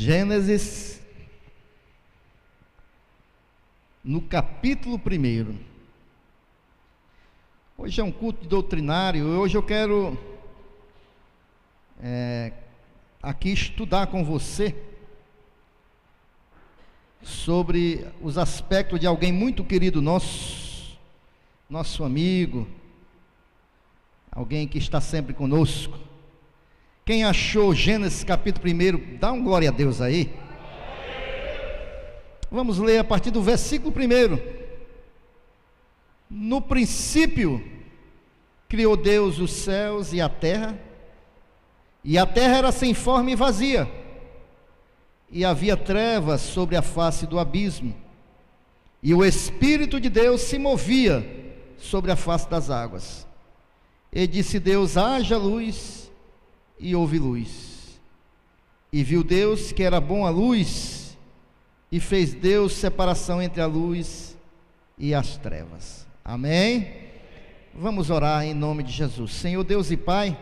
Gênesis, no capítulo 1. Hoje é um culto doutrinário. Hoje eu quero aqui estudar com você sobre os aspectos de alguém muito querido nosso amigo, alguém que está sempre conosco. Quem achou Gênesis capítulo 1, dá um glória a Deus aí. Vamos ler a partir do versículo 1. No princípio, criou Deus os céus e a terra era sem forma e vazia, e havia trevas sobre a face do abismo, e o Espírito de Deus se movia sobre a face das águas. E disse Deus: haja luz, e houve luz. E viu Deus que era bom a luz, e fez Deus separação entre a luz e as trevas. Amém? Vamos orar em nome de Jesus. Senhor Deus e Pai,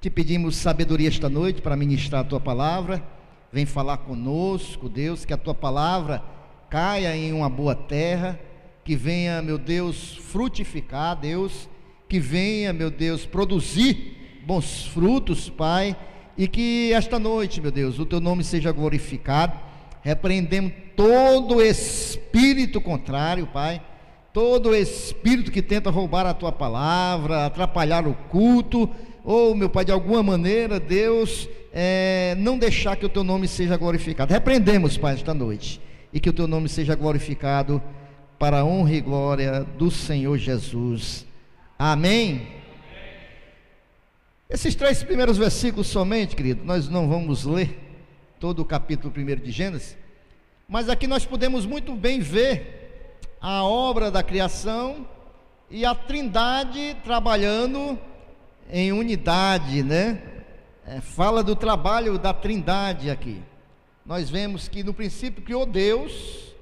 te pedimos sabedoria esta noite para ministrar a Tua palavra. Vem falar conosco, Deus, que a Tua palavra caia em uma boa terra, que venha, meu Deus, frutificar, Deus, que venha, meu Deus, produzir bons frutos, Pai, e que esta noite, meu Deus, o Teu nome seja glorificado. Repreendemos todo espírito contrário, Pai, todo espírito que tenta roubar a Tua palavra, atrapalhar o culto, ou, meu Pai, de alguma maneira, Deus, não deixar que o Teu nome seja glorificado. Repreendemos, Pai, esta noite, e que o Teu nome seja glorificado para a honra e glória do Senhor Jesus. Amém? Esses 3 primeiros versículos somente, querido, nós não vamos ler todo o capítulo 1 de Gênesis, mas aqui nós podemos muito bem ver a obra da criação e a Trindade trabalhando em unidade, né? Fala do trabalho da Trindade aqui. Nós vemos que no princípio criou Deus,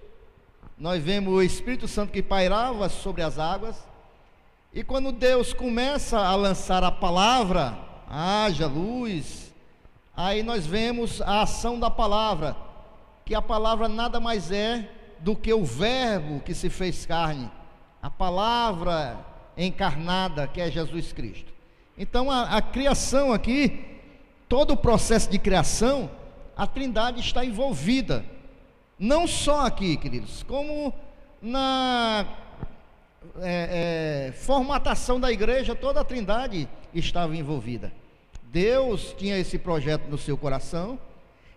nós vemos o Espírito Santo que pairava sobre as águas, e quando Deus começa a lançar a palavra, haja luz, aí nós vemos a ação da palavra, que a palavra nada mais é do que o verbo que se fez carne, a palavra encarnada, que é Jesus Cristo. Então a criação aqui, todo o processo de criação, a Trindade está envolvida, não só aqui, queridos, como na formatação da igreja, toda a Trindade estava envolvida. Deus tinha esse projeto no seu coração,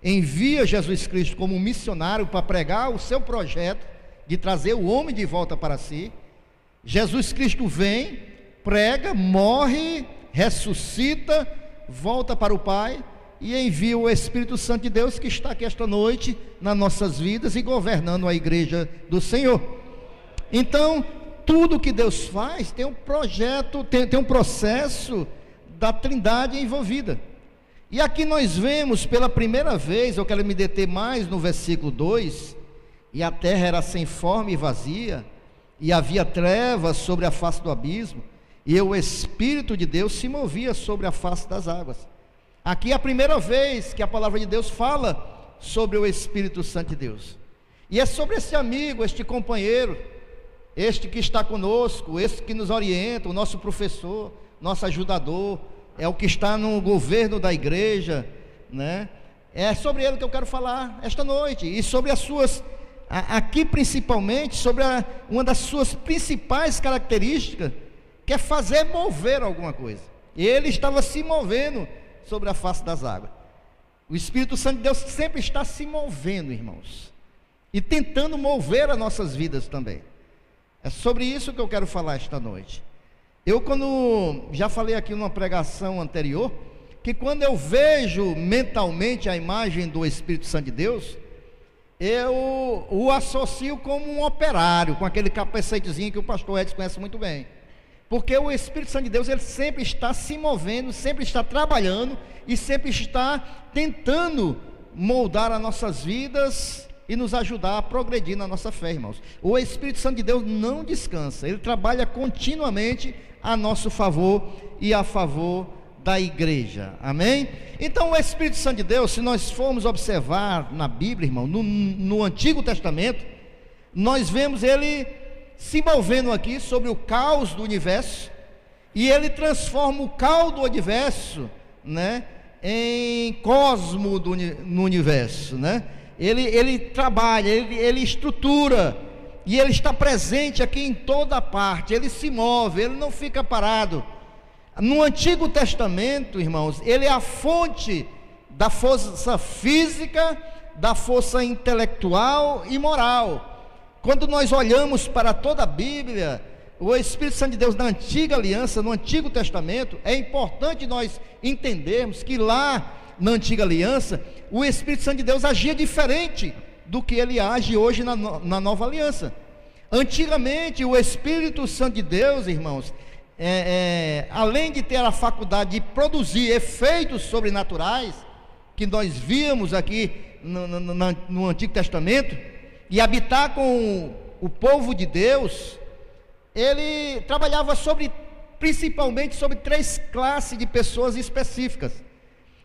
envia Jesus Cristo como um missionário para pregar o seu projeto de trazer o homem de volta para si. Jesus Cristo vem, prega, morre, ressuscita, volta para o Pai e envia o Espírito Santo de Deus, que está aqui esta noite nas nossas vidas e governando a igreja do Senhor. Então, tudo que Deus faz tem um projeto, tem um processo da Trindade envolvida. E aqui nós vemos pela primeira vez, eu quero me deter mais no versículo 2, e a terra era sem forma e vazia, e havia trevas sobre a face do abismo, e o Espírito de Deus se movia sobre a face das águas. Aqui é a primeira vez que a palavra de Deus fala sobre o Espírito Santo de Deus, e é sobre esse amigo, este companheiro, este que está conosco, este que nos orienta, o nosso professor, nosso ajudador, é o que está no governo da igreja, né? É sobre ele que eu quero falar esta noite, e sobre as suas, aqui principalmente, sobre uma das suas principais características, que é fazer mover alguma coisa. E ele estava se movendo sobre a face das águas. O Espírito Santo de Deus sempre está se movendo, irmãos, e tentando mover as nossas vidas também. É sobre isso que eu quero falar esta noite. Eu, quando já falei aqui numa pregação anterior, que quando eu vejo mentalmente a imagem do Espírito Santo de Deus, eu o associo como um operário, com aquele capacetezinho que o pastor Edson conhece muito bem. Porque o Espírito Santo de Deus, ele sempre está se movendo, sempre está trabalhando e sempre está tentando moldar as nossas vidas e nos ajudar a progredir na nossa fé, irmãos. O Espírito Santo de Deus não descansa, ele trabalha continuamente a nosso favor e a favor da igreja, amém? Então o Espírito Santo de Deus, se nós formos observar na Bíblia, irmão, no Antigo Testamento, nós vemos ele se movendo aqui sobre o caos do universo, e ele transforma o caos do universo, né, em cosmo no universo, né? Ele trabalha, ele estrutura, e ele está presente aqui em toda parte, ele se move, ele não fica parado. No Antigo Testamento, irmãos, ele é a fonte da força física, da força intelectual e moral. Quando nós olhamos para toda a Bíblia, o Espírito Santo de Deus na Antiga Aliança, no Antigo Testamento, é importante nós entendermos que lá na Antiga Aliança, o Espírito Santo de Deus agia diferente do que ele age hoje na Nova Aliança. Antigamente, o Espírito Santo de Deus, irmãos, além de ter a faculdade de produzir efeitos sobrenaturais, que nós víamos aqui no Antigo Testamento, e habitar com o povo de Deus, ele trabalhava principalmente sobre 3 classes de pessoas específicas,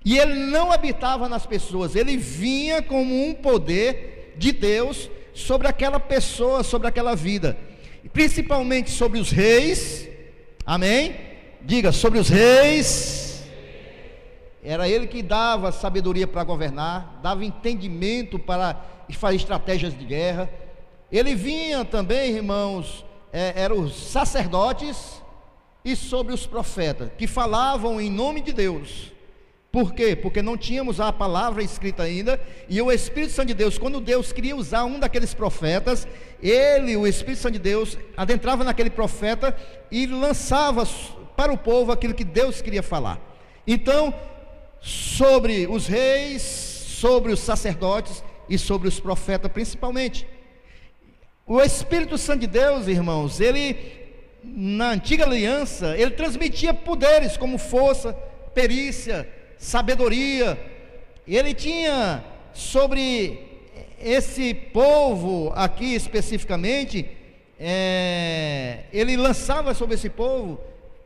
e ele não habitava nas pessoas, ele vinha como um poder de Deus sobre aquela pessoa, sobre aquela vida, principalmente sobre os reis, amém? Diga, sobre os reis. Era ele que dava sabedoria para governar, dava entendimento para fazer estratégias de guerra. Ele vinha também, irmãos, eram os sacerdotes e sobre os profetas, que falavam em nome de Deus. Por quê? Porque não tínhamos a palavra escrita ainda, e o Espírito Santo de Deus, quando Deus queria usar um daqueles profetas, o Espírito Santo de Deus, adentrava naquele profeta e lançava para o povo aquilo que Deus queria falar. Então, sobre os reis, sobre os sacerdotes e sobre os profetas principalmente. O Espírito Santo de Deus, irmãos, ele, na Antiga Aliança, ele transmitia poderes como força, perícia, sabedoria. Ele tinha sobre esse povo aqui especificamente, ele lançava sobre esse povo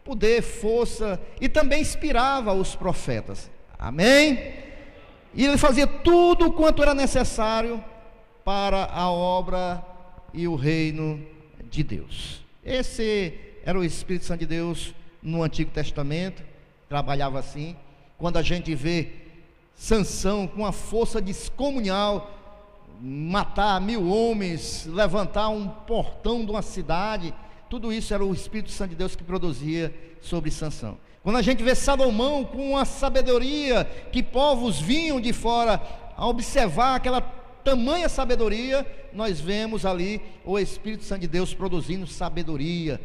poder, força, e também inspirava os profetas, amém? E ele fazia tudo quanto era necessário para a obra e o reino de Deus. Esse era o Espírito Santo de Deus no Antigo Testamento, trabalhava assim. Quando a gente vê Sansão com a força descomunal, matar 1000 homens, levantar um portão de uma cidade, tudo isso era o Espírito Santo de Deus que produzia sobre Sansão. Quando a gente vê Salomão com uma sabedoria, que povos vinham de fora a observar aquela tamanha sabedoria, nós vemos ali o Espírito Santo de Deus produzindo sabedoria.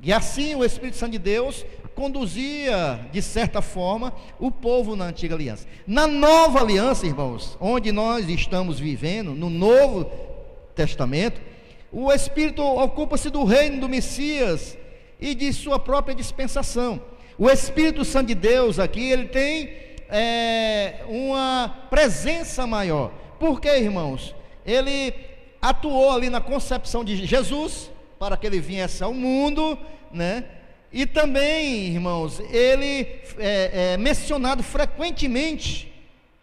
E assim o Espírito Santo de Deus conduzia, de certa forma, o povo na Antiga Aliança. Na Nova Aliança, irmãos, onde nós estamos vivendo, no Novo Testamento, o Espírito ocupa-se do reino do Messias e de sua própria dispensação. O Espírito Santo de Deus aqui, ele tem uma presença maior. Por quê, irmãos? Ele atuou ali na concepção de Jesus, para que ele viesse ao mundo, né? E também, irmãos, ele é mencionado frequentemente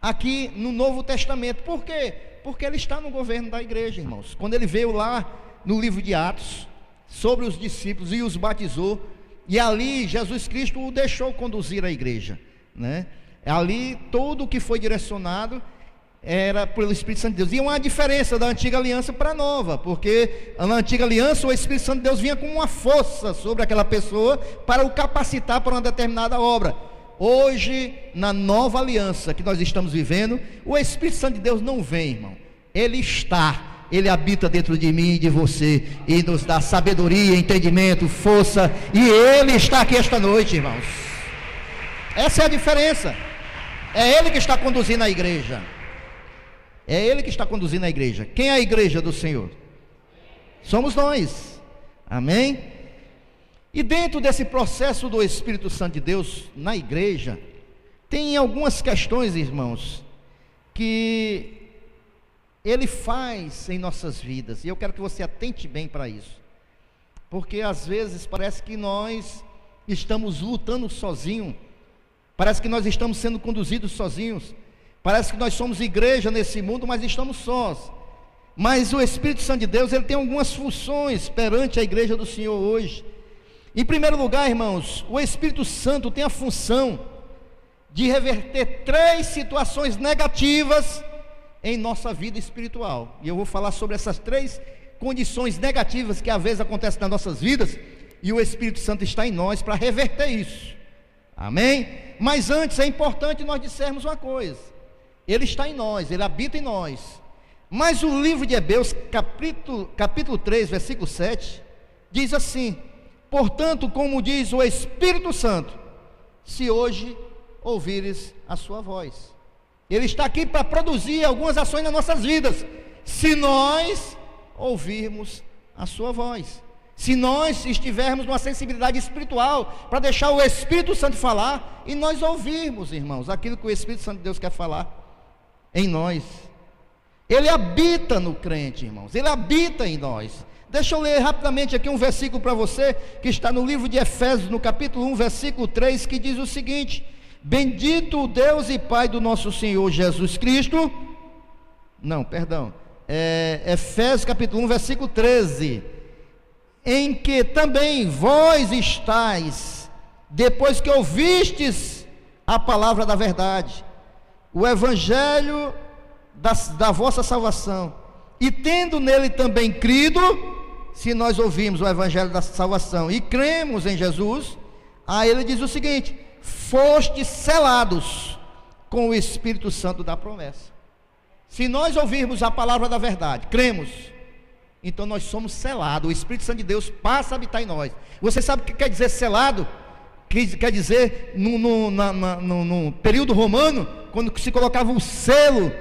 aqui no Novo Testamento. Por quê? Porque ele está no governo da igreja, irmãos. Quando ele veio lá no livro de Atos, sobre os discípulos e os batizou, e ali Jesus Cristo o deixou conduzir a igreja, né? Ali tudo o que foi direcionado era pelo Espírito Santo de Deus. E uma diferença da Antiga Aliança para a Nova, porque na Antiga Aliança o Espírito Santo de Deus vinha com uma força sobre aquela pessoa para o capacitar para uma determinada obra. Hoje, na Nova Aliança que nós estamos vivendo, o Espírito Santo de Deus não vem, irmão. Ele habita dentro de mim e de você, e nos dá sabedoria, entendimento, força, e Ele está aqui esta noite, irmãos. Essa é a diferença. É Ele que está conduzindo a igreja. É Ele que está conduzindo a igreja. Quem é a igreja do Senhor? Somos nós, amém? E dentro desse processo do Espírito Santo de Deus na igreja, tem algumas questões, irmãos, que Ele faz em nossas vidas, e eu quero que você atente bem para isso, porque às vezes parece que nós estamos lutando sozinho Parece que nós estamos sendo conduzidos sozinhos. Parece que nós somos igreja nesse mundo, mas estamos sós. Mas o Espírito Santo de Deus, ele tem algumas funções perante a igreja do Senhor hoje. Em primeiro lugar, irmãos, o Espírito Santo tem a função de reverter 3 situações negativas em nossa vida espiritual. E eu vou falar sobre essas 3 condições negativas que às vezes acontecem nas nossas vidas, e o Espírito Santo está em nós para reverter isso. Amém? Mas antes é importante nós dissermos uma coisa: ele está em nós, ele habita em nós. Mas o livro de Hebreus, capítulo 3, versículo 7, diz assim: portanto, como diz o Espírito Santo, se hoje ouvires a sua voz. Ele está aqui para produzir algumas ações nas nossas vidas, se nós ouvirmos a sua voz, se nós estivermos numa sensibilidade espiritual, para deixar o Espírito Santo falar, e nós ouvirmos, irmãos, aquilo que o Espírito Santo de Deus quer falar em nós. Ele habita no crente, irmãos, ele habita em nós. Deixa eu ler rapidamente aqui um versículo para você, que está no livro de Efésios, no capítulo 1, versículo 3, que diz o seguinte: bendito o Deus e Pai do nosso Senhor Jesus Cristo. Efésios capítulo 1, versículo 13, em que também vós estáis, depois que ouvistes a palavra da verdade, o evangelho da vossa salvação, e tendo nele também crido. Se nós ouvirmos o evangelho da salvação e cremos em Jesus, aí ele diz o seguinte: fostes selados com o Espírito Santo da promessa. Se nós ouvirmos a palavra da verdade, cremos, então nós somos selados. O Espírito Santo de Deus passa a habitar em nós. Você sabe o que quer dizer selado? Quer dizer, no período romano, quando se colocava o selo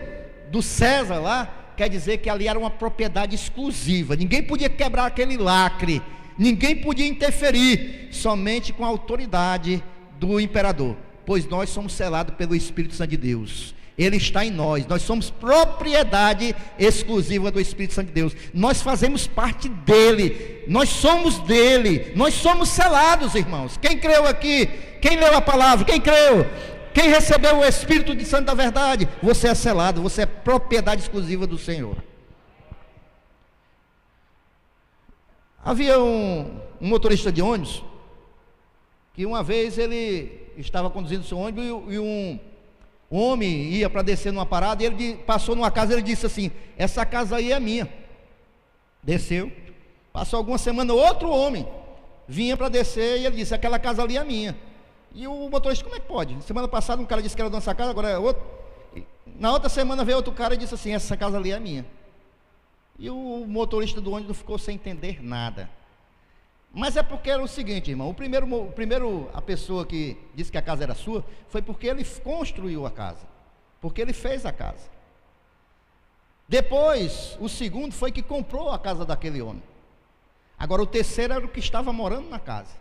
do César lá, quer dizer que ali era uma propriedade exclusiva. Ninguém podia quebrar aquele lacre, ninguém podia interferir, somente com a autoridade do imperador, pois nós somos selados pelo Espírito Santo de Deus. Ele está em nós, nós somos propriedade exclusiva do Espírito Santo de Deus, nós fazemos parte dele, nós somos dele, nós somos selados, irmãos. Quem creu aqui? Quem leu a palavra? Quem creu? Quem recebeu o Espírito de Santo da verdade? Você é selado, você é propriedade exclusiva do Senhor. Havia um motorista de ônibus, que uma vez ele estava conduzindo o seu ônibus, e um homem ia para descer numa parada, e ele passou numa casa, e ele disse assim: essa casa aí é minha. Desceu, passou alguma semana, outro homem vinha para descer, e ele disse: aquela casa ali é minha. E o motorista: como é que pode? Semana passada um cara disse que era da nossa casa, agora é outro. Na outra semana veio outro cara e disse assim: essa casa ali é minha. E o motorista do ônibus não ficou sem entender nada. Mas é porque era o seguinte, irmão: a pessoa que disse que a casa era sua, foi porque ele construiu a casa, porque ele fez a casa. Depois, o segundo foi que comprou a casa daquele homem. Agora o terceiro era o que estava morando na casa.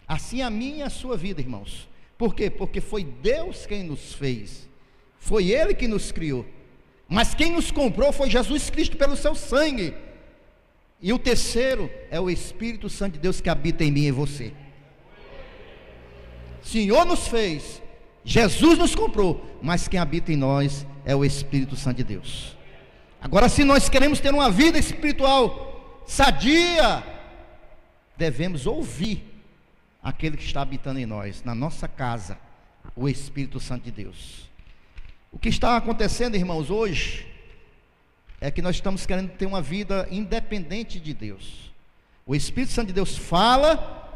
Assim a minha e a sua vida, irmãos. Por quê? Porque foi Deus quem nos fez, foi Ele que nos criou, mas quem nos comprou foi Jesus Cristo pelo seu sangue. E o terceiro é o Espírito Santo de Deus que habita em mim e em você. O Senhor nos fez, Jesus nos comprou, mas quem habita em nós é o Espírito Santo de Deus. Agora, se nós queremos ter uma vida espiritual sadia, devemos ouvir aquele que está habitando em nós, na nossa casa, o Espírito Santo de Deus. O que está acontecendo, irmãos, hoje é que nós estamos querendo ter uma vida independente de Deus. O Espírito Santo de Deus fala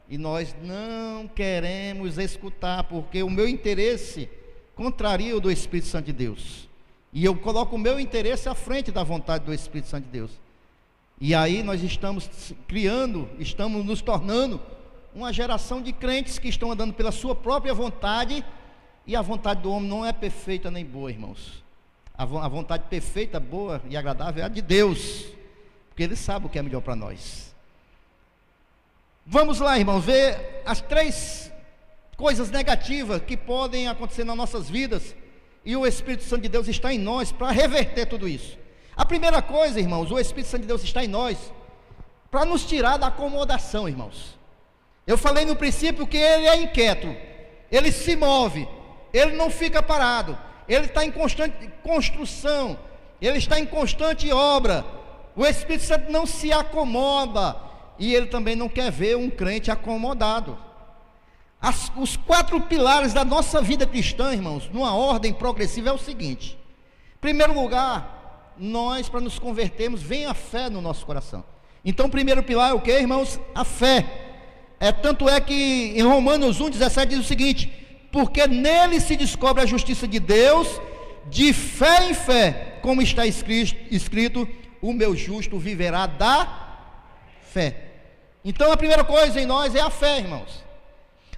e nós não queremos escutar, porque o meu interesse contraria o do Espírito Santo de Deus, e eu coloco o meu interesse à frente da vontade do Espírito Santo de Deus. E aí nós estamos estamos nos tornando uma geração de crentes que estão andando pela sua própria vontade, e a vontade do homem não é perfeita nem boa, irmãos. A vontade perfeita, boa e agradável é a de Deus, porque Ele sabe o que é melhor para nós. Vamos lá, irmãos, ver as 3 coisas negativas que podem acontecer nas nossas vidas, e o Espírito Santo de Deus está em nós para reverter tudo isso. A primeira coisa, irmãos, o Espírito Santo de Deus está em nós para nos tirar da acomodação, irmãos. Eu falei no princípio que Ele é inquieto, ele se move, ele não fica parado, ele está em constante construção, ele está em constante obra. O Espírito Santo não se acomoda, e ele também não quer ver um crente acomodado. Os 4 pilares da nossa vida cristã, irmãos, numa ordem progressiva, é o seguinte: em primeiro lugar, nós, para nos convertermos, vem a fé no nosso coração. Então o primeiro pilar é o que, irmãos? A fé. Tanto é que em Romanos 1,17 diz o seguinte: porque nele se descobre a justiça de Deus, de fé em fé, como está escrito, o meu justo viverá da fé. Então a primeira coisa em nós é a fé, irmãos.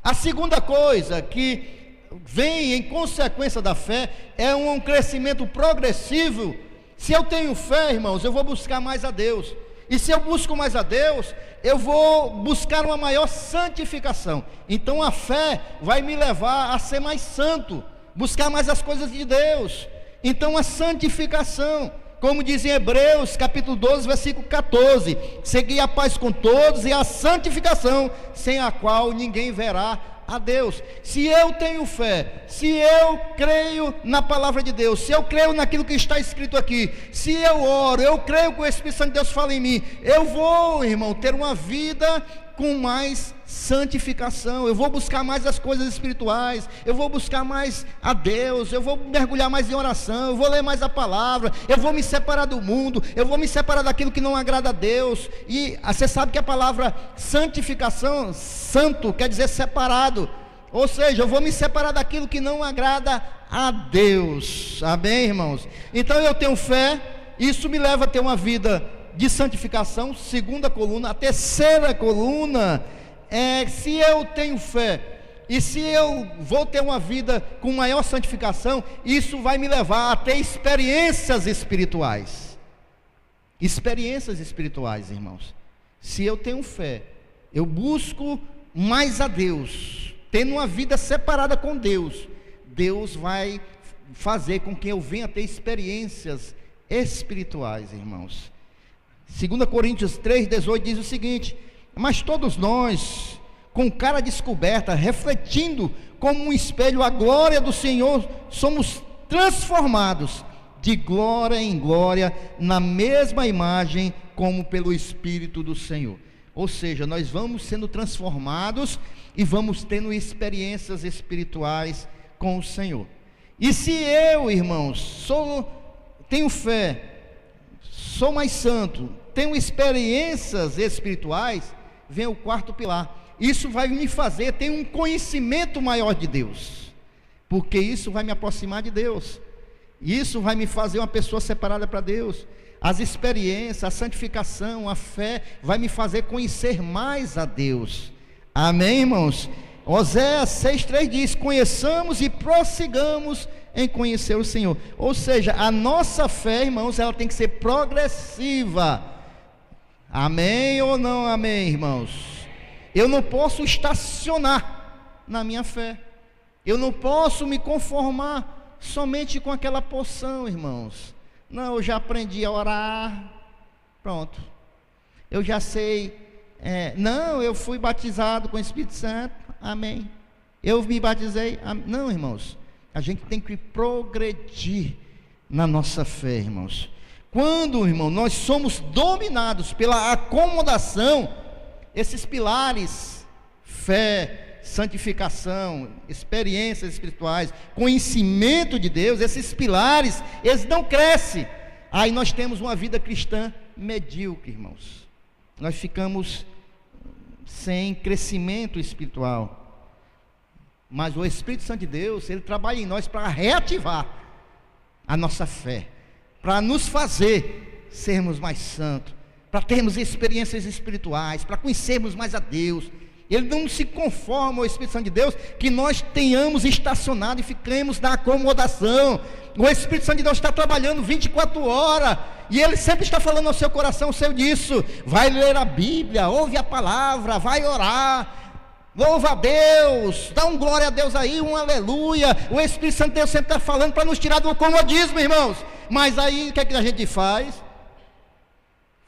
A segunda coisa que vem em consequência da fé é um crescimento progressivo. Se eu tenho fé, irmãos, eu vou buscar mais a Deus, e se eu busco mais a Deus, eu vou buscar uma maior santificação. Então a fé vai me levar a ser mais santo, buscar mais as coisas de Deus. Então a santificação, como diz em Hebreus capítulo 12, versículo 14: segui a paz com todos e a santificação, sem a qual ninguém verá a Deus. Se eu tenho fé, se eu creio na palavra de Deus, se eu creio naquilo que está escrito aqui, se eu oro, eu creio que o Espírito Santo de Deus fala em mim, eu vou, irmão, ter uma vida com mais santificação. Eu vou buscar mais as coisas espirituais, eu vou buscar mais a Deus, eu vou mergulhar mais em oração, eu vou ler mais a palavra, eu vou me separar do mundo, eu vou me separar daquilo que não agrada a Deus. E você sabe que a palavra santificação, santo, quer dizer separado, ou seja, eu vou me separar daquilo que não agrada a Deus. Amém, irmãos? Então eu tenho fé, isso me leva a ter uma vida de santificação. Segunda coluna. A terceira coluna é: se eu tenho fé e se eu vou ter uma vida com maior santificação, isso vai me levar a ter experiências espirituais. Experiências espirituais, irmãos. Se eu tenho fé, eu busco mais a Deus, tendo uma vida separada com Deus, Deus vai fazer com que eu venha ter experiências espirituais, irmãos. 2 Coríntios 3,18 diz o seguinte: mas todos nós, com cara descoberta, refletindo como um espelho a glória do Senhor, somos transformados de glória em glória, na mesma imagem, como pelo Espírito do Senhor. Ou seja, nós vamos sendo transformados e vamos tendo experiências espirituais com o Senhor. E se eu, irmãos, tenho fé, sou mais santo, tenho experiências espirituais, vem o quarto pilar: isso vai me fazer ter um conhecimento maior de Deus, porque isso vai me aproximar de Deus, isso vai me fazer uma pessoa separada para Deus. As experiências, a santificação, a fé vai me fazer conhecer mais a Deus. Amém, irmãos? Oséias 6,3 diz: conheçamos e prossigamos em conhecer o Senhor. Ou seja, a nossa fé, irmãos, ela tem que ser progressiva. Amém ou não amém, irmãos? Eu não posso estacionar na minha fé, eu não posso me conformar somente com aquela porção, irmãos. Não, eu já aprendi a orar, pronto, eu já sei, não, eu fui batizado com o Espírito Santo, amém, eu me batizei, amém. Não, irmãos, a gente tem que progredir na nossa fé, irmãos. Quando, irmão, nós somos dominados pela acomodação, esses pilares, fé, santificação, experiências espirituais, conhecimento de Deus, esses pilares, eles não crescem. Aí nós temos uma vida cristã medíocre, irmãos. Nós ficamos sem crescimento espiritual. Mas o Espírito Santo de Deus, ele trabalha em nós para reativar a nossa fé, para nos fazer sermos mais santos, para termos experiências espirituais, para conhecermos mais a Deus. Ele não se conforma ao Espírito Santo de Deus que nós tenhamos estacionado e fiquemos na acomodação. O Espírito Santo de Deus está trabalhando 24 horas, e Ele sempre está falando ao seu coração, seu disso: vai ler a Bíblia, ouve a palavra, vai orar, louva a Deus, dá um glória a Deus aí, um aleluia. O Espírito Santo de Deus sempre está falando para nos tirar do comodismo, irmãos. Mas aí o que é que a gente faz?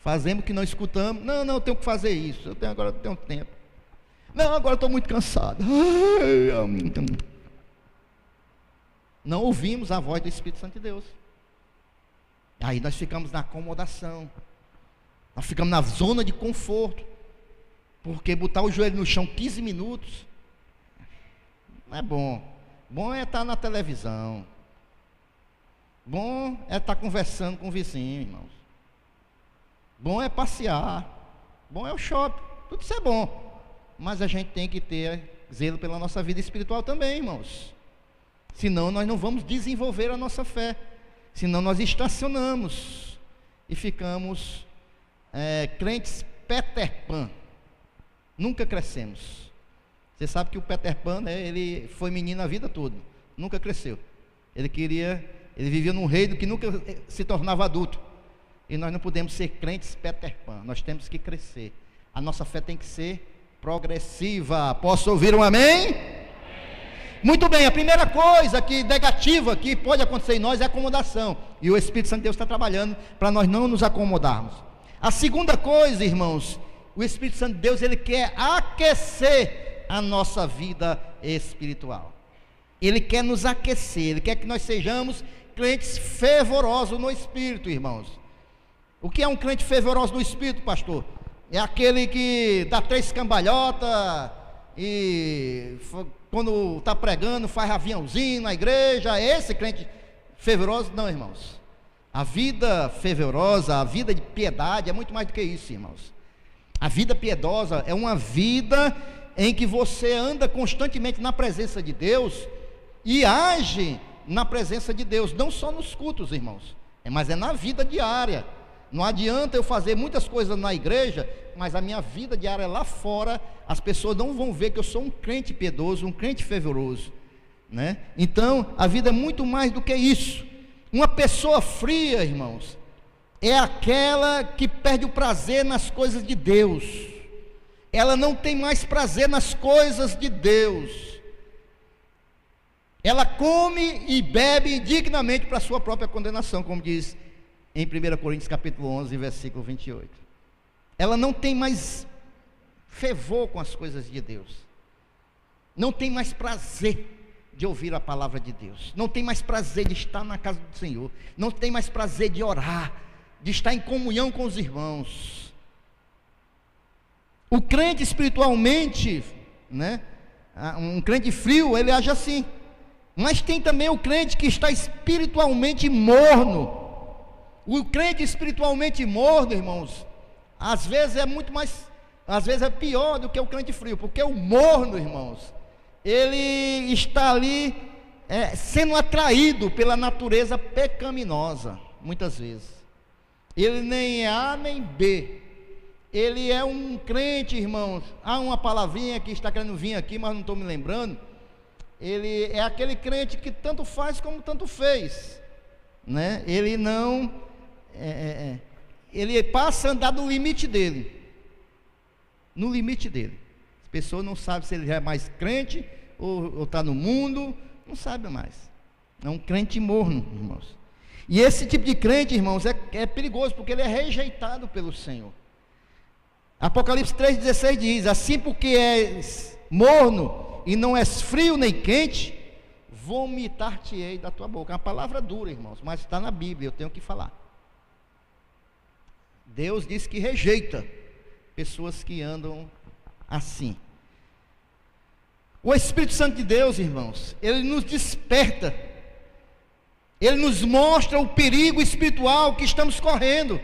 Fazemos o que não escutamos. Não, eu tenho que fazer isso, agora eu tenho tempo. Não, agora estou muito cansado. Não ouvimos a voz do Espírito Santo de Deus. Aí nós ficamos na acomodação, nós ficamos na zona de conforto, porque botar o joelho no chão 15 minutos não é bom. Bom é estar na televisão, bom é estar conversando com o vizinho, irmãos. Bom é passear, bom é o shopping, tudo isso é bom. Mas a gente tem que ter zelo pela nossa vida espiritual também, irmãos. Senão nós não vamos desenvolver a nossa fé. Senão nós estacionamos e ficamos crentes Peter Pan. Nunca crescemos. Você sabe que o Peter Pan, ele foi menino a vida toda, nunca cresceu. Ele vivia num reino que nunca se tornava adulto. E nós não podemos ser crentes Peter Pan, nós temos que crescer. A nossa fé tem que ser progressiva. Posso ouvir um amém? Muito bem, a primeira coisa negativa que pode acontecer em nós é a acomodação. E o Espírito Santo de Deus está trabalhando para nós não nos acomodarmos. A segunda coisa, irmãos, o Espírito Santo de Deus, ele quer aquecer a nossa vida espiritual. Ele quer nos aquecer, ele quer que nós sejamos crentes fervorosos no Espírito, irmãos. O que é um crente fervoroso no Espírito, pastor? É aquele que dá 3 cambalhotas e quando está pregando faz aviãozinho na igreja. É esse crente fervoroso? Não, irmãos. A vida fervorosa, a vida de piedade é muito mais do que isso, irmãos. A vida piedosa é uma vida em que você anda constantemente na presença de Deus e age na presença de Deus, não só nos cultos, irmãos, mas é na vida diária. Não adianta eu fazer muitas coisas na igreja, mas a minha vida diária lá fora, as pessoas não vão ver que eu sou um crente piedoso, um crente fervoroso, né? Então, a vida é muito mais do que isso. Uma pessoa fria, irmãos, é aquela que perde o prazer nas coisas de Deus. Ela não tem mais prazer nas coisas de Deus. Ela come e bebe indignamente para a sua própria condenação, como diz em 1 Coríntios capítulo 11, versículo 28. Ela não tem mais fervor com as coisas de Deus, não tem mais prazer de ouvir a palavra de Deus, não tem mais prazer de estar na casa do Senhor, não tem mais prazer de orar, de estar em comunhão com os irmãos. O crente espiritualmente, né, um crente frio, ele age assim. Mas tem também o crente que está espiritualmente morno. O crente espiritualmente morno, irmãos, às vezes é pior do que o crente frio, porque o morno, irmãos, ele está ali sendo atraído pela natureza pecaminosa, muitas vezes. Ele nem é A nem B, ele é um crente, irmãos. Há uma palavrinha que está querendo vir aqui, mas não estou me lembrando. Ele é aquele crente que tanto faz como tanto fez, né? Ele não ele passa a andar no limite dele, no limite dele. As pessoas não sabem se ele já é mais crente ou está no mundo, não sabe mais. É um crente morno, irmãos. E esse tipo de crente, irmãos, é perigoso, porque ele é rejeitado pelo Senhor. Apocalipse 3,16 diz: assim porque és morno e não és frio nem quente, vomitar-te-ei da tua boca. É uma palavra dura, irmãos, mas está na Bíblia, eu tenho que falar. Deus diz que rejeita pessoas que andam assim. O Espírito Santo de Deus, irmãos, ele nos desperta, ele nos mostra o perigo espiritual que estamos correndo.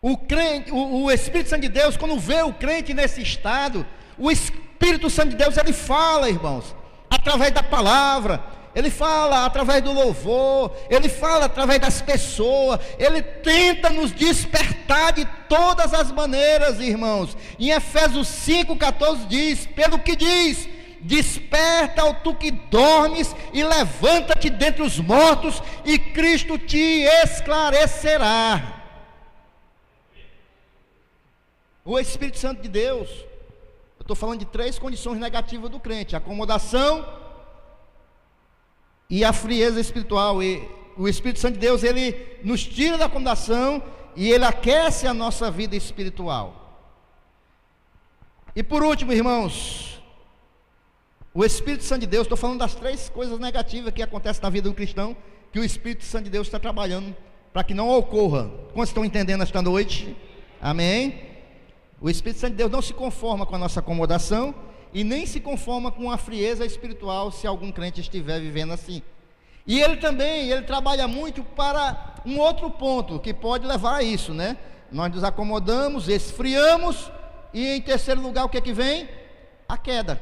O Espírito Santo de Deus, quando vê o crente nesse estado, o Espírito Santo de Deus, ele fala, irmãos, através da palavra, ele fala através do louvor, ele fala através das pessoas, ele tenta nos despertar de todas as maneiras, irmãos. Em Efésios 5,14 diz: pelo que diz, desperta, ó tu que dormes, e levanta-te dentre os mortos, e Cristo te esclarecerá. O Espírito Santo de Deus, eu estou falando de 3 condições negativas do crente: a acomodação e a frieza espiritual. E o Espírito Santo de Deus, ele nos tira da acomodação e ele aquece a nossa vida espiritual. E por último, irmãos, o Espírito Santo de Deus, estou falando das 3 coisas negativas que acontecem na vida do cristão, que o Espírito Santo de Deus está trabalhando para que não ocorra. Quantos estão entendendo esta noite? Amém? O Espírito Santo de Deus não se conforma com a nossa acomodação e nem se conforma com a frieza espiritual, se algum crente estiver vivendo assim. E ele trabalha muito para um outro ponto que pode levar a isso, né? Nós nos acomodamos, esfriamos, e em terceiro lugar, o que é que vem? A queda.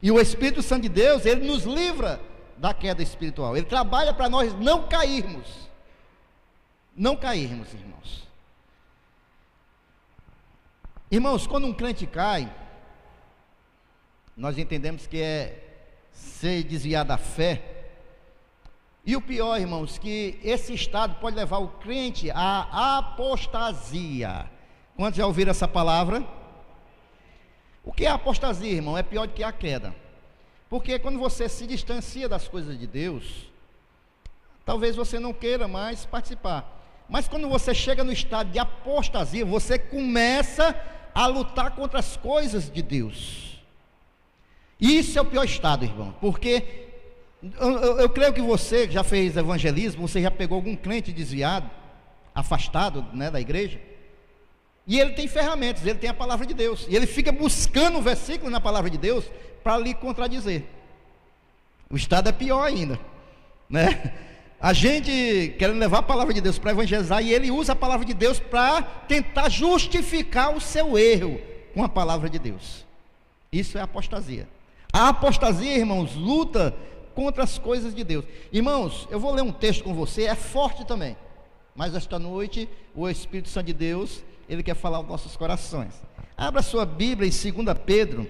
E o Espírito Santo de Deus, ele nos livra da queda espiritual. Ele trabalha para nós não cairmos. Não cairmos, irmãos. Irmãos, quando um crente cai, nós entendemos que é ser desviado da fé. E o pior, irmãos, que esse estado pode levar o crente à apostasia. Quantos já ouviram essa palavra? O que é apostasia, irmão? É pior do que a queda. Porque quando você se distancia das coisas de Deus, talvez você não queira mais participar. Mas quando você chega no estado de apostasia, você começa a lutar contra as coisas de Deus. E isso é o pior estado, irmão. Porque eu creio que você que já fez evangelismo, você já pegou algum crente desviado, afastado, né, da igreja. E ele tem ferramentas, ele tem a palavra de Deus. E ele fica buscando um versículo na palavra de Deus para lhe contradizer. O estado é pior ainda, né? A gente querendo levar a palavra de Deus para evangelizar, e ele usa a palavra de Deus para tentar justificar o seu erro com a palavra de Deus. Isso é apostasia. A apostasia, irmãos, luta contra as coisas de Deus. Irmãos, eu vou ler um texto com você, é forte também, mas esta noite o Espírito Santo de Deus, ele quer falar aos nossos corações. Abra sua Bíblia em 2 Pedro,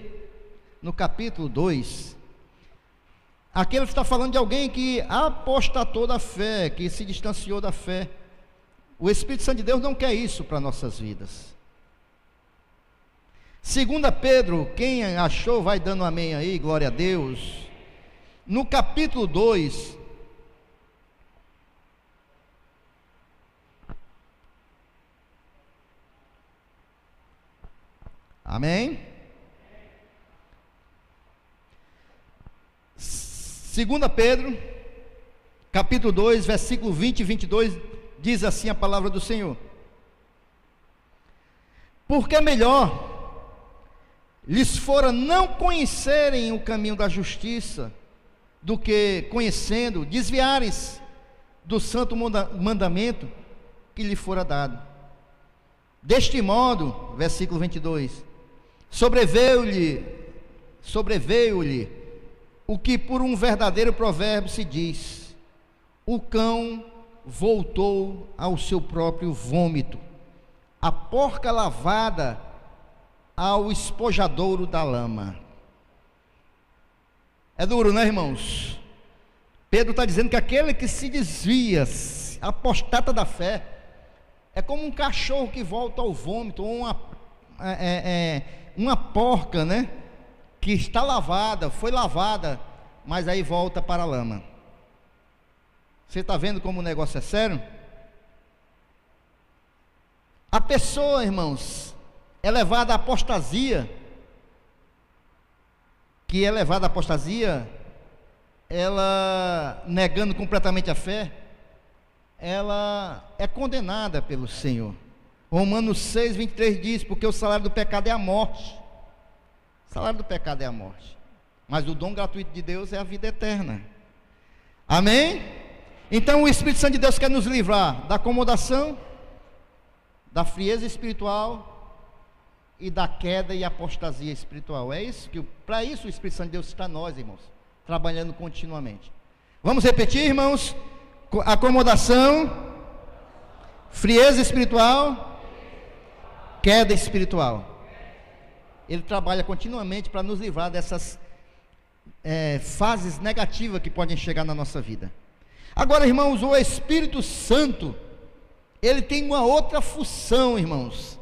no capítulo 2. Aqui ele está falando de alguém que apostatou da fé, que se distanciou da fé. O Espírito Santo de Deus não quer isso para nossas vidas. 2 Pedro, quem achou vai dando amém aí, glória a Deus. No capítulo 2, amém? 2 Pedro, capítulo 2, versículo 20 e 22, diz assim a palavra do Senhor: porque é melhor lhes fora não conhecerem o caminho da justiça, do que conhecendo, desviarem-se do santo mandamento que lhe fora dado. Deste modo, versículo 22, sobreveio-lhe o que por um verdadeiro provérbio se diz: o cão voltou ao seu próprio vômito, a porca lavada ao espojadouro da lama. É duro, né, irmãos? Pedro está dizendo que aquele que se desvia, apostata da fé, é como um cachorro que volta ao vômito, ou uma porca, né, que está lavada, foi lavada, mas aí volta para a lama. Você está vendo como o negócio é sério? A pessoa, irmãos, é levada à apostasia. Que é levada à apostasia, ela negando completamente a fé, ela é condenada pelo Senhor. Romanos 6, 23 diz: porque o salário do pecado é a morte. O salário do pecado é a morte, mas o dom gratuito de Deus é a vida eterna. Amém? Então o Espírito Santo de Deus quer nos livrar da acomodação, da frieza espiritual e da queda e apostasia espiritual. É isso que, para isso o Espírito Santo de Deus está nós, irmãos, trabalhando continuamente. Vamos repetir, irmãos: acomodação, frieza espiritual, queda espiritual. Ele trabalha continuamente para nos livrar dessas fases negativas que podem chegar na nossa vida. Agora, irmãos, o Espírito Santo, ele tem uma outra função, irmãos.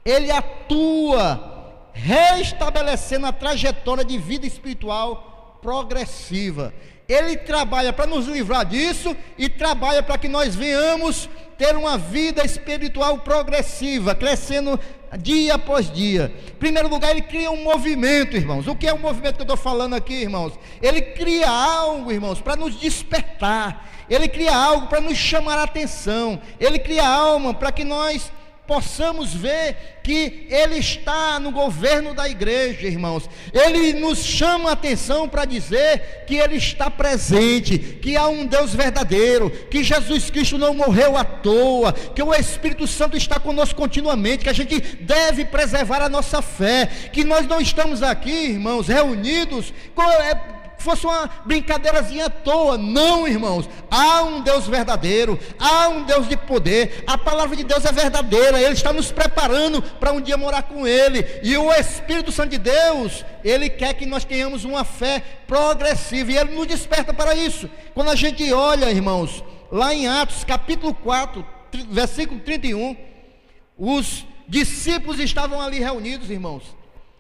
Ele atua restabelecendo a trajetória de vida espiritual progressiva. Ele trabalha para nos livrar disso e trabalha para que nós venhamos ter uma vida espiritual progressiva, crescendo dia após dia. Em primeiro lugar, ele cria um movimento, irmãos. O que é o movimento que eu estou falando aqui, irmãos? Ele cria algo, irmãos, para nos despertar. Ele cria algo para nos chamar a atenção. Ele cria algo para que nós possamos ver que Ele está no governo da igreja, irmãos. Ele nos chama a atenção para dizer que Ele está presente, que há um Deus verdadeiro, que Jesus Cristo não morreu à toa, que o Espírito Santo está conosco continuamente, que a gente deve preservar a nossa fé, que nós não estamos aqui, irmãos, reunidos fosse uma brincadeirazinha à toa. Não, irmãos, há um Deus verdadeiro, há um Deus de poder. A palavra de Deus é verdadeira. Ele está nos preparando para um dia morar com Ele, e o Espírito Santo de Deus, Ele quer que nós tenhamos uma fé progressiva, e Ele nos desperta para isso. Quando a gente olha, irmãos, lá em Atos capítulo 4, versículo 31, os discípulos estavam ali reunidos, irmãos.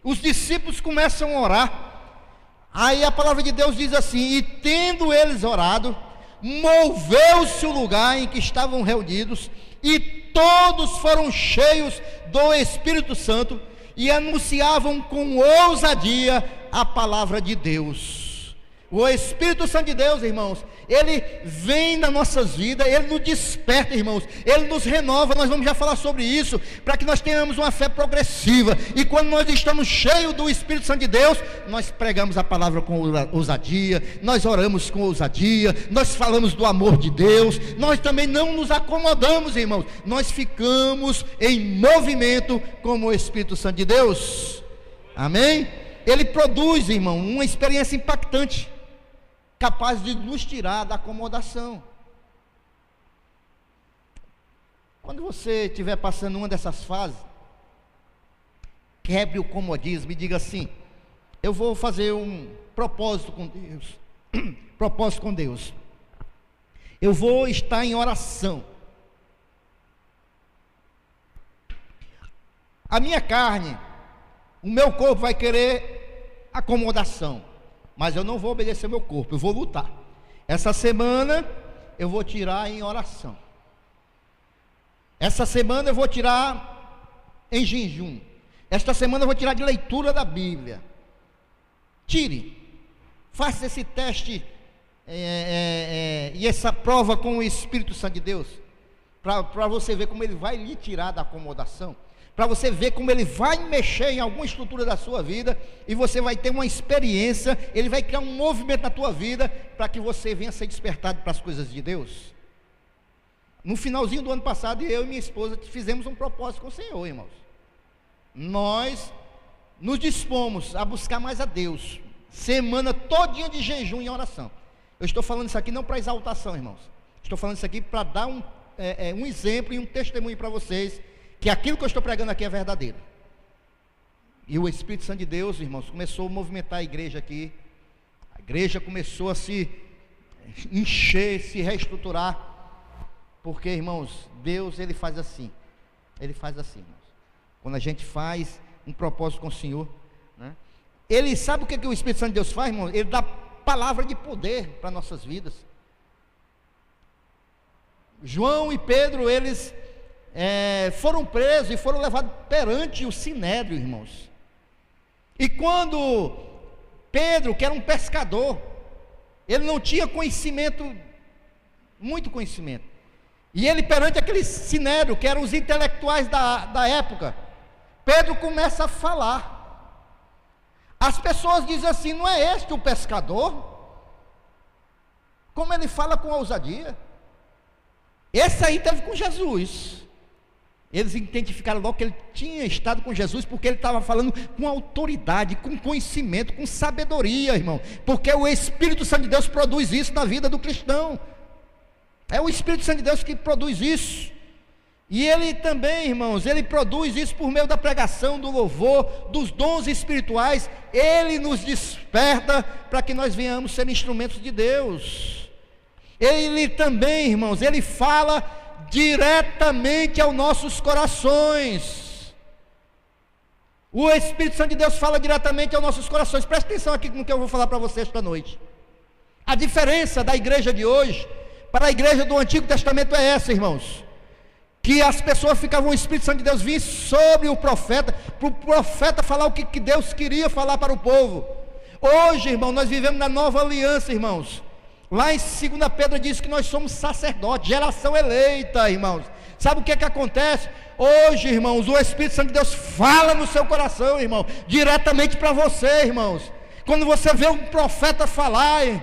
Os discípulos começam a orar. Aí a palavra de Deus diz assim: e tendo eles orado, moveu-se o lugar em que estavam reunidos, e todos foram cheios do Espírito Santo, e anunciavam com ousadia a palavra de Deus. O Espírito Santo de Deus, irmãos, Ele vem nas nossas vidas, Ele nos desperta, irmãos, Ele nos renova. Nós vamos já falar sobre isso, para que nós tenhamos uma fé progressiva. E quando nós estamos cheios do Espírito Santo de Deus, nós pregamos a palavra com ousadia, nós oramos com ousadia, nós falamos do amor de Deus. Nós também não nos acomodamos, irmãos, nós ficamos em movimento como o Espírito Santo de Deus. Amém? Ele produz, irmão, uma experiência impactante, capaz de nos tirar da acomodação. Quando você estiver passando uma dessas fases, quebre o comodismo e diga assim: eu vou fazer um propósito com Deus. Propósito com Deus. Eu vou estar em oração. A minha carne, o meu corpo vai querer acomodação, mas eu não vou obedecer ao meu corpo, eu vou lutar. Essa semana eu vou tirar em oração. Essa semana eu vou tirar em jejum. Esta semana eu vou tirar de leitura da Bíblia. Tire. Faça esse teste e essa prova com o Espírito Santo de Deus, para você ver como Ele vai lhe tirar da acomodação, para você ver como Ele vai mexer em alguma estrutura da sua vida, e você vai ter uma experiência. Ele vai criar um movimento na tua vida, para que você venha ser despertado para as coisas de Deus. No finalzinho do ano passado, eu e minha esposa fizemos um propósito com o Senhor, irmãos. Nós nos dispomos a buscar mais a Deus, semana todinha de jejum e oração. Eu estou falando isso aqui não para exaltação, irmãos. Estou falando isso aqui para dar um exemplo e um testemunho para vocês, que aquilo que eu estou pregando aqui é verdadeiro. E o Espírito Santo de Deus, irmãos, começou a movimentar a igreja aqui. A igreja começou a se encher, se reestruturar. Porque, irmãos, Deus, Ele faz assim. Ele faz assim, irmãos. Quando a gente faz um propósito com o Senhor, né? Ele sabe o que o Espírito Santo de Deus faz, irmãos? Ele dá palavra de poder para nossas vidas. João e Pedro, eles foram presos e foram levados perante o sinédrio, irmãos. E quando Pedro, que era um pescador, ele não tinha conhecimento, muito conhecimento, e ele perante aquele sinédrio, que eram os intelectuais da época, Pedro começa a falar. As pessoas dizem assim: não é este o pescador? Como ele fala com ousadia? Esse aí esteve com Jesus. Eles identificaram logo que ele tinha estado com Jesus, porque ele estava falando com autoridade, com conhecimento, com sabedoria, irmão. Porque o Espírito Santo de Deus produz isso na vida do cristão. É o Espírito Santo de Deus que produz isso. E Ele também, irmãos, Ele produz isso por meio da pregação, do louvor, dos dons espirituais. Ele nos desperta para que nós venhamos ser instrumentos de Deus. Ele também, irmãos, Ele fala diretamente aos nossos corações. O Espírito Santo de Deus fala diretamente aos nossos corações. Presta atenção aqui no que eu vou falar para vocês esta noite. A diferença da igreja de hoje para a igreja do Antigo Testamento é essa, irmãos: que as pessoas ficavam, o Espírito Santo de Deus vinha sobre o profeta, para o profeta falar o que Deus queria falar para o povo. Hoje, irmão, nós vivemos na nova aliança, irmãos. Lá em 2 Pedro diz que nós somos sacerdotes, geração eleita, irmãos. Sabe o que acontece? Hoje, irmãos, o Espírito Santo de Deus fala no seu coração, irmão, diretamente para você, irmãos. Quando você vê um profeta falar, ele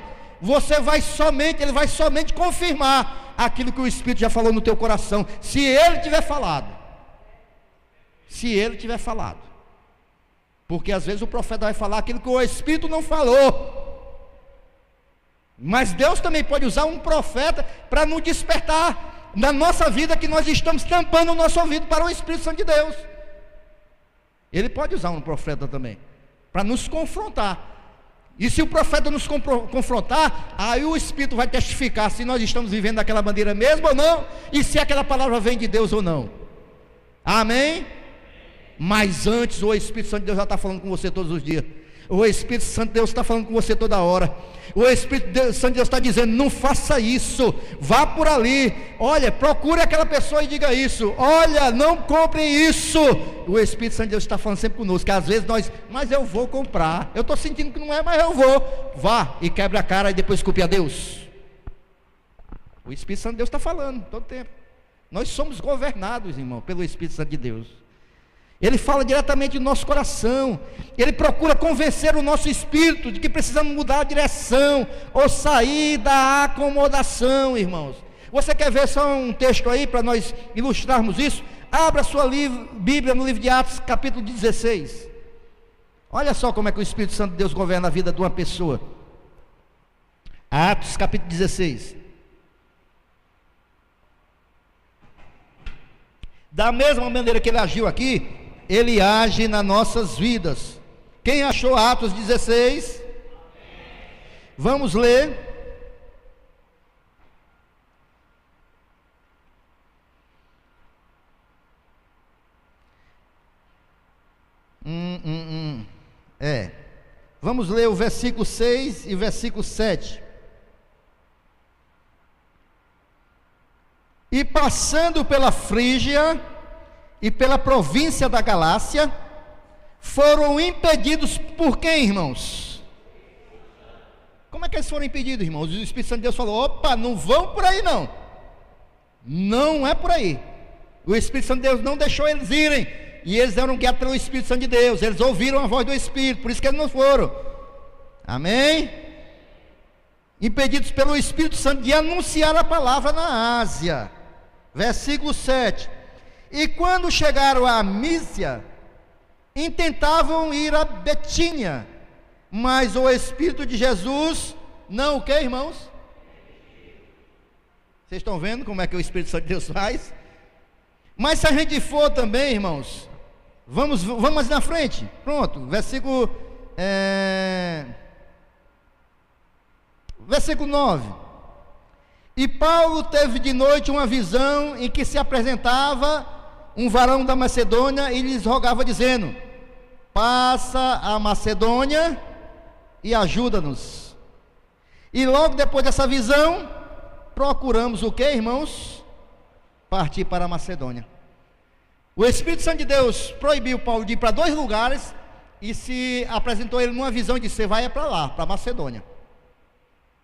vai somente confirmar aquilo que o Espírito já falou no teu coração, se ele tiver falado. Porque às vezes o profeta vai falar aquilo que o Espírito não falou. Mas Deus também pode usar um profeta para nos despertar na nossa vida, que nós estamos tampando o nosso ouvido para o Espírito Santo de Deus. Ele pode usar um profeta também para nos confrontar. E se o profeta nos confrontar, aí o Espírito vai testificar se nós estamos vivendo daquela maneira mesmo ou não, e se aquela palavra vem de Deus ou não. Amém? Mas antes, o Espírito Santo de Deus já está falando com você todos os dias. O Espírito Santo de Deus está falando com você toda hora. O Espírito Santo de Deus está dizendo: não faça isso, vá por ali, olha, procure aquela pessoa e diga isso, olha, não compre isso. O Espírito Santo de Deus está falando sempre conosco, que às vezes mas eu vou comprar, eu estou sentindo que não é, mas eu vou. Vá e quebra a cara e depois culpe a Deus. O Espírito Santo de Deus está falando todo tempo. Nós somos governados, irmão, pelo Espírito Santo de Deus. Ele fala diretamente do nosso coração. Ele procura convencer o nosso espírito de que precisamos mudar a direção, ou sair da acomodação, irmãos. Você quer ver só um texto aí para nós ilustrarmos isso? Abra a sua Bíblia no livro de Atos, capítulo 16. Olha só como é que o Espírito Santo de Deus governa a vida de uma pessoa. Atos, capítulo 16. Da mesma maneira que ele agiu aqui, ele age nas nossas vidas. Quem achou Atos 16? Vamos ler. Vamos ler o versículo 6 e versículo 7. E passando pela Frígia e pela província da Galácia, foram impedidos por quem, irmãos? Como é que eles foram impedidos, irmãos? O Espírito Santo de Deus falou: opa, não vão por aí não. Não é por aí. O Espírito Santo de Deus não deixou eles irem, e eles eram guiados pelo Espírito Santo de Deus. Eles ouviram a voz do Espírito, por isso que eles não foram. Amém? Impedidos pelo Espírito Santo de anunciar a palavra na Ásia. Versículo 7. E quando chegaram a Mísia, intentavam ir a Betínia, mas o Espírito de Jesus não, o que, irmãos? Vocês estão vendo como é que o Espírito Santo de Deus faz? Mas se a gente for também, irmãos, vamos na frente. Pronto, versículo 9. E Paulo teve de noite uma visão em que se apresentava um varão da Macedônia e lhes rogava dizendo: passa a Macedônia e ajuda-nos. E logo depois dessa visão, procuramos o que, irmãos? Partir para a Macedônia. O Espírito Santo de Deus proibiu Paulo de ir para 2 lugares e se apresentou ele numa visão e disse: você vai para lá, para a Macedônia.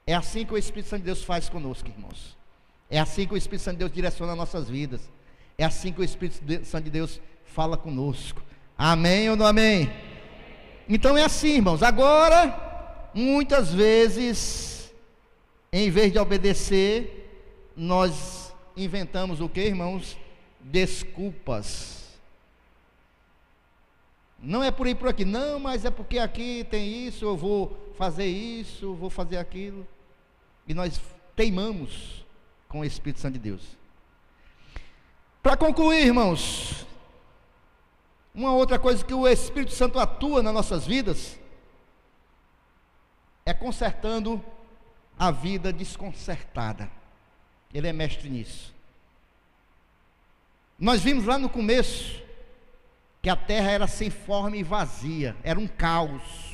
É assim que o Espírito Santo de Deus faz conosco, irmãos. É assim que o Espírito Santo de Deus direciona nossas vidas. É assim que o Espírito Santo de Deus fala conosco. Amém ou não amém? Então é assim, irmãos. Agora, muitas vezes, em vez de obedecer, nós inventamos o que, irmãos? Desculpas. Não é por ir por aqui, não, mas é porque aqui tem isso, eu vou fazer isso, vou fazer aquilo. E nós teimamos com o Espírito Santo de Deus. Para concluir, irmãos, uma outra coisa que o Espírito Santo atua nas nossas vidas é consertando a vida desconcertada. Ele é mestre nisso. Nós vimos lá no começo que a terra era sem forma e vazia, era um caos.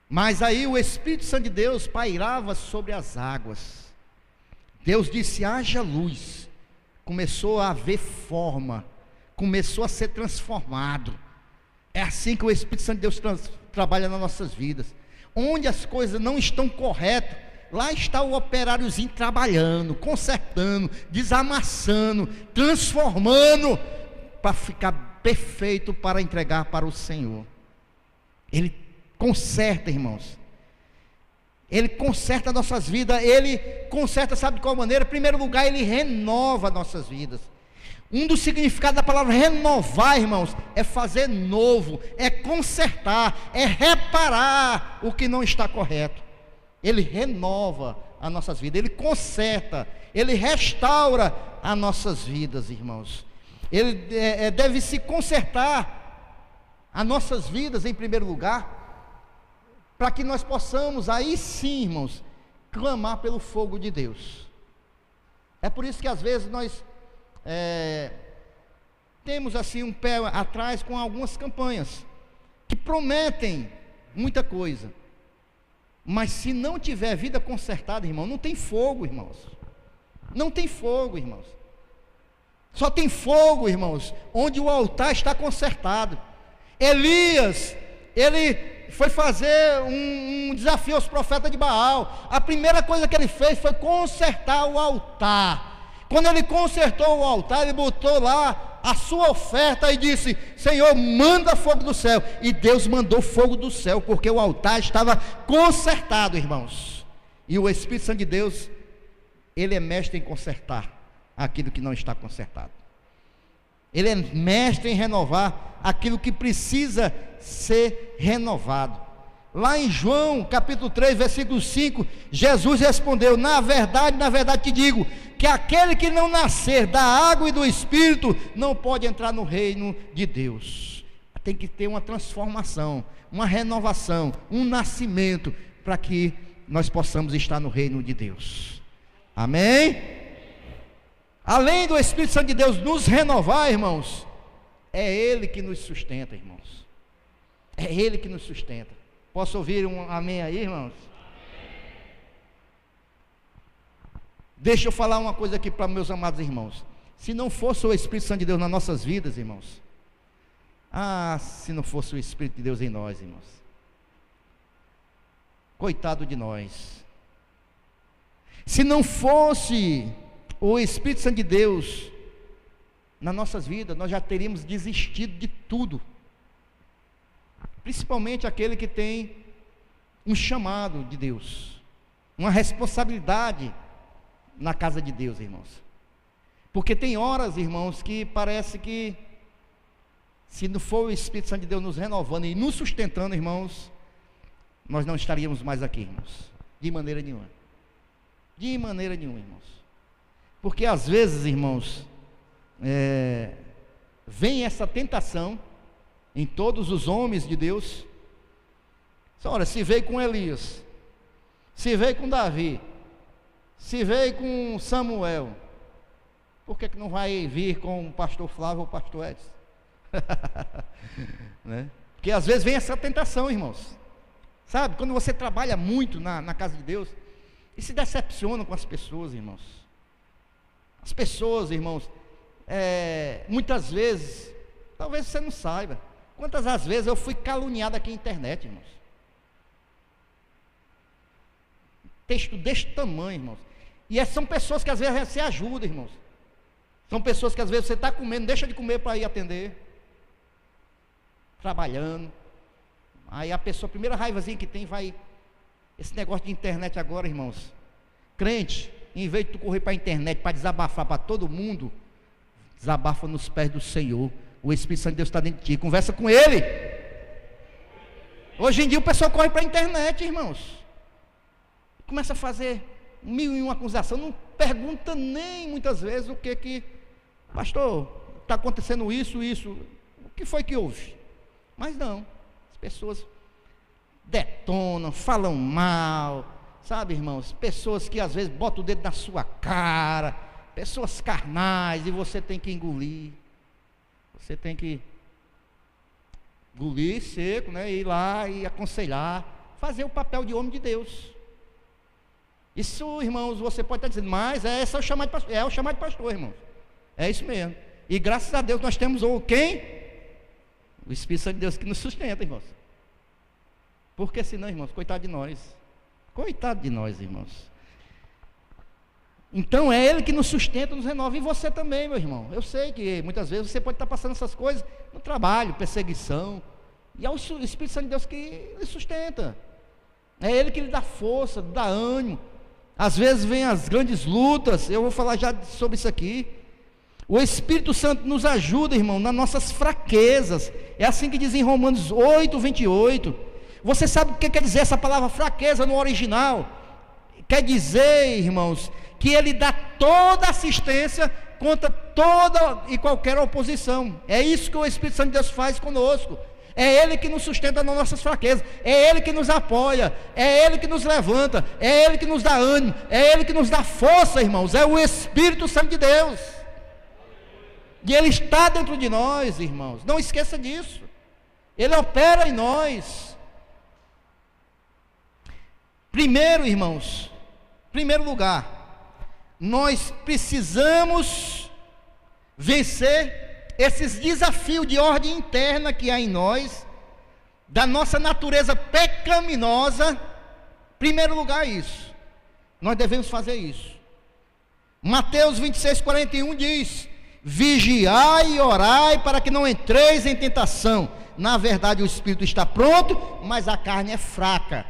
Mas aí o Espírito Santo de Deus pairava sobre as águas. Deus disse: haja luz. começou a haver forma, começou a ser transformado. É assim que o Espírito Santo de Deus trabalha nas nossas vidas. Onde as coisas não estão corretas, lá está o operáriozinho trabalhando, consertando, desamassando, transformando, para ficar perfeito para entregar para o Senhor. Ele conserta, irmãos. Ele conserta nossas vidas. Ele conserta, sabe de qual maneira? Em primeiro lugar, Ele renova nossas vidas. Um dos significados da palavra renovar, irmãos, é fazer novo, é consertar, é reparar o que não está correto. Ele renova as nossas vidas, Ele conserta, Ele restaura as nossas vidas, irmãos. Ele deve se consertar as nossas vidas em primeiro lugar, para que nós possamos, aí sim, irmãos, clamar pelo fogo de Deus. É por isso que às vezes nós temos assim um pé atrás com algumas campanhas que prometem muita coisa, mas se não tiver vida consertada, irmão, não tem fogo, irmãos. Não tem fogo, irmãos. Só tem fogo, irmãos, onde o altar está consertado. Elias, ele foi fazer um desafio aos profetas de Baal. A primeira coisa que ele fez foi consertar o altar. Quando ele consertou o altar, ele botou lá a sua oferta e disse: Senhor, manda fogo do céu. E Deus mandou fogo do céu, porque o altar estava consertado, irmãos. E o Espírito Santo de Deus, Ele é mestre em consertar aquilo que não está consertado. Ele é mestre em renovar aquilo que precisa ser renovado. Lá em João capítulo 3, versículo 5, Jesus respondeu: na verdade te digo, que aquele que não nascer da água e do Espírito, não pode entrar no reino de Deus. Tem que ter uma transformação, uma renovação, um nascimento, para que nós possamos estar no reino de Deus. Amém? Além do Espírito Santo de Deus nos renovar, irmãos, é Ele que nos sustenta, irmãos. É Ele que nos sustenta. Posso ouvir um amém aí, irmãos? Deixa eu falar uma coisa aqui para meus amados irmãos. Se não fosse o Espírito Santo de Deus nas nossas vidas, irmãos, se não fosse o Espírito de Deus em nós, irmãos, coitado de nós. Se não fosse o Espírito Santo de Deus nas nossas vidas, nós já teríamos desistido de tudo. Principalmente aquele que tem um chamado de Deus, uma responsabilidade na casa de Deus, irmãos. Porque tem horas, irmãos, que parece que se não for o Espírito Santo de Deus nos renovando e nos sustentando, irmãos, nós não estaríamos mais aqui, irmãos, de maneira nenhuma. De maneira nenhuma, irmãos. Porque às vezes, irmãos, vem essa tentação em todos os homens de Deus. Olha, se veio com Elias, se veio com Davi, se veio com Samuel, por que não vai vir com o pastor Flávio ou o pastor Edson? Né? Porque às vezes vem essa tentação, irmãos. Sabe, quando você trabalha muito na casa de Deus e se decepciona com as pessoas, irmãos. As pessoas, irmãos, muitas vezes, talvez você não saiba, quantas as vezes eu fui caluniado aqui na internet, irmãos. Texto deste tamanho, irmãos. E são pessoas que às vezes você ajuda, irmãos. São pessoas que às vezes você está comendo, deixa de comer para ir atender, trabalhando. Aí a pessoa, a primeira raivazinha que tem, vai. Esse negócio de internet agora, irmãos. Crente, em vez de tu correr para a internet para desabafar para todo mundo, desabafa nos pés do Senhor. O Espírito Santo de Deus está dentro de ti, conversa com Ele. Hoje em dia o pessoal corre para a internet, irmãos. Começa a fazer 1001 acusação, não pergunta nem muitas vezes o que pastor, está acontecendo isso, o que foi que houve? Mas não, as pessoas detonam, falam mal, sabe, irmãos, pessoas que às vezes botam o dedo na sua cara, pessoas carnais, e você tem que engolir, você tem que engolir seco, né, ir lá e aconselhar, fazer o papel de homem de Deus. Isso, irmãos, você pode estar dizendo, mas esse é o chamado de pastor, irmãos. É isso mesmo. E graças a Deus nós temos quem? O Espírito Santo de Deus que nos sustenta, irmãos. Porque senão, irmãos, coitado de nós. Coitado de nós, irmãos. Então é Ele que nos sustenta, nos renova. E você também, meu irmão. Eu sei que muitas vezes você pode estar passando essas coisas no trabalho, perseguição. E é o Espírito Santo de Deus que lhe sustenta. É Ele que lhe dá força, dá ânimo. Às vezes vem as grandes lutas. Eu vou falar já sobre isso aqui. O Espírito Santo nos ajuda, irmão, nas nossas fraquezas. É assim que diz em Romanos 8, 28. Você sabe o que quer dizer essa palavra fraqueza no original? Quer dizer, irmãos, que Ele dá toda assistência contra toda e qualquer oposição. É isso que o Espírito Santo de Deus faz conosco. É Ele que nos sustenta nas nossas fraquezas, é Ele que nos apoia, é Ele que nos levanta, é Ele que nos dá ânimo, é Ele que nos dá força, irmãos. É o Espírito Santo de Deus. E Ele está dentro de nós, irmãos. Não esqueça disso. Ele opera em nós. Primeiro, irmãos, primeiro lugar, nós precisamos vencer esses desafios de ordem interna que há em nós, da nossa natureza pecaminosa. Primeiro lugar, isso. Nós devemos fazer isso. Mateus 26, 41 diz: vigiai e orai para que não entreis em tentação. Na verdade o espírito está pronto, mas a carne é fraca.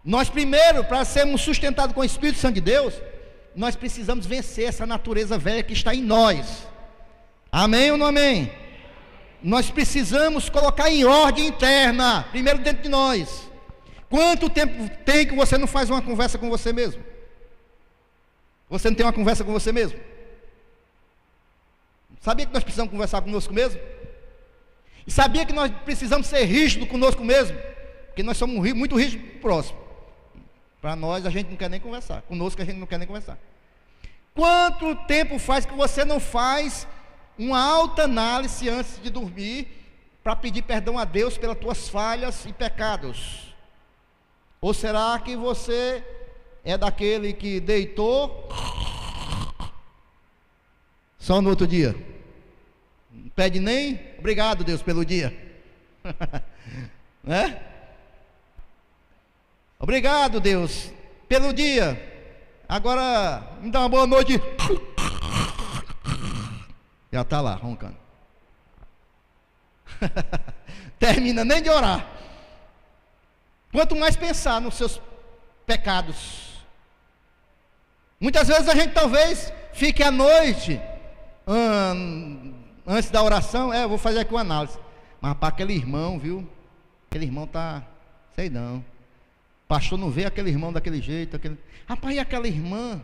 Nós primeiro, para sermos sustentados com o Espírito Santo de Deus, nós precisamos vencer essa natureza velha que está em nós. Amém ou não amém? Nós precisamos colocar em ordem interna, primeiro dentro de nós. Quanto tempo tem que você não faz uma conversa com você mesmo? Você não tem uma conversa com você mesmo? Sabia que nós precisamos conversar conosco mesmo? E sabia que nós precisamos ser rígidos conosco mesmo? Porque nós somos muito rígidos com o próximo. Para nós a gente não quer nem conversar. Conosco a gente não quer nem conversar. Quanto tempo faz que você não faz uma alta análise antes de dormir, para pedir perdão a Deus pelas tuas falhas e pecados? Ou será que você é daquele que deitou só no outro dia? Não pede nem obrigado, Deus, pelo dia. Né? Obrigado, Deus, pelo dia. Agora me dá uma boa noite. Já está lá, roncando. Termina nem de orar. Quanto mais pensar nos seus pecados. Muitas vezes a gente talvez fique à noite, antes da oração, eu vou fazer aqui uma análise. Mas para aquele irmão, viu? Aquele irmão tá, sei não. Pastor não vê aquele irmão daquele jeito. Rapaz, e aquela irmã?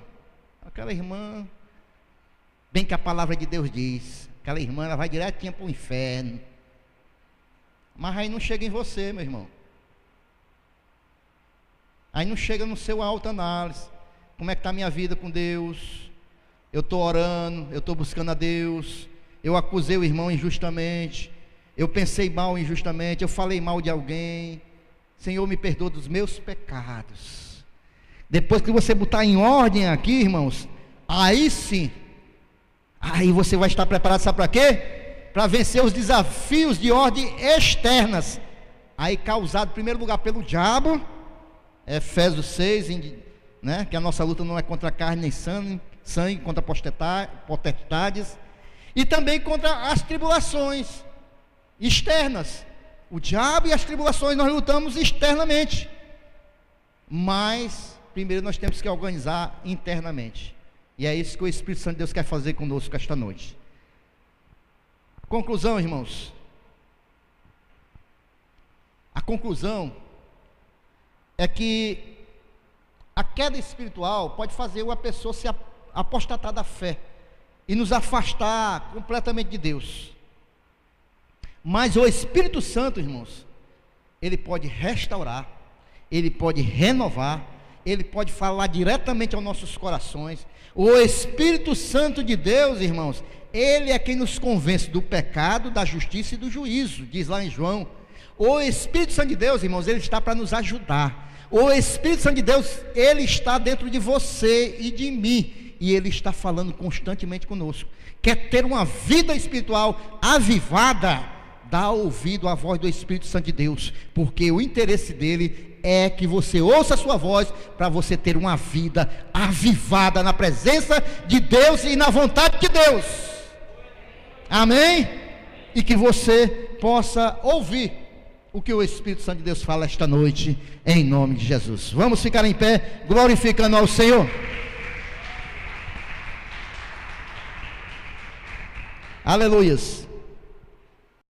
Aquela irmã, bem que a palavra de Deus diz, aquela irmã ela vai direitinho para o inferno. Mas aí não chega em você, meu irmão. Aí não chega no seu autoanálise. Como é que está a minha vida com Deus? Eu estou orando, eu estou buscando a Deus. Eu acusei o irmão injustamente. Eu pensei mal injustamente. Eu falei mal de alguém. Senhor, me perdoa dos meus pecados. Depois que você botar em ordem aqui, irmãos, aí sim, aí você vai estar preparado, sabe para quê? Para vencer os desafios de ordem externas, aí causado em primeiro lugar pelo diabo. Efésios 6, né, que a nossa luta não é contra carne nem sangue, contra potestades, e também contra as tribulações externas. O diabo e as tribulações nós lutamos externamente, mas primeiro nós temos que organizar internamente, e é isso que o Espírito Santo de Deus quer fazer conosco esta noite. Conclusão, irmãos. A conclusão é que a queda espiritual pode fazer uma pessoa se apostatar da fé e nos afastar completamente de Deus. Mas o Espírito Santo, irmãos, ele pode restaurar, ele pode renovar, ele pode falar diretamente aos nossos corações. O Espírito Santo de Deus, irmãos, ele é quem nos convence do pecado, da justiça e do juízo, diz lá em João. O Espírito Santo de Deus, irmãos, ele está para nos ajudar. O Espírito Santo de Deus, ele está dentro de você e de mim. e Ele está falando constantemente conosco. Quer ter uma vida espiritual avivada? Dá ouvido à voz do Espírito Santo de Deus, porque o interesse dele é que você ouça a sua voz, para você ter uma vida avivada na presença de Deus e na vontade de Deus. Amém? E que você possa ouvir o que o Espírito Santo de Deus fala esta noite, em nome de Jesus. Vamos ficar em pé, glorificando ao Senhor. Aleluias.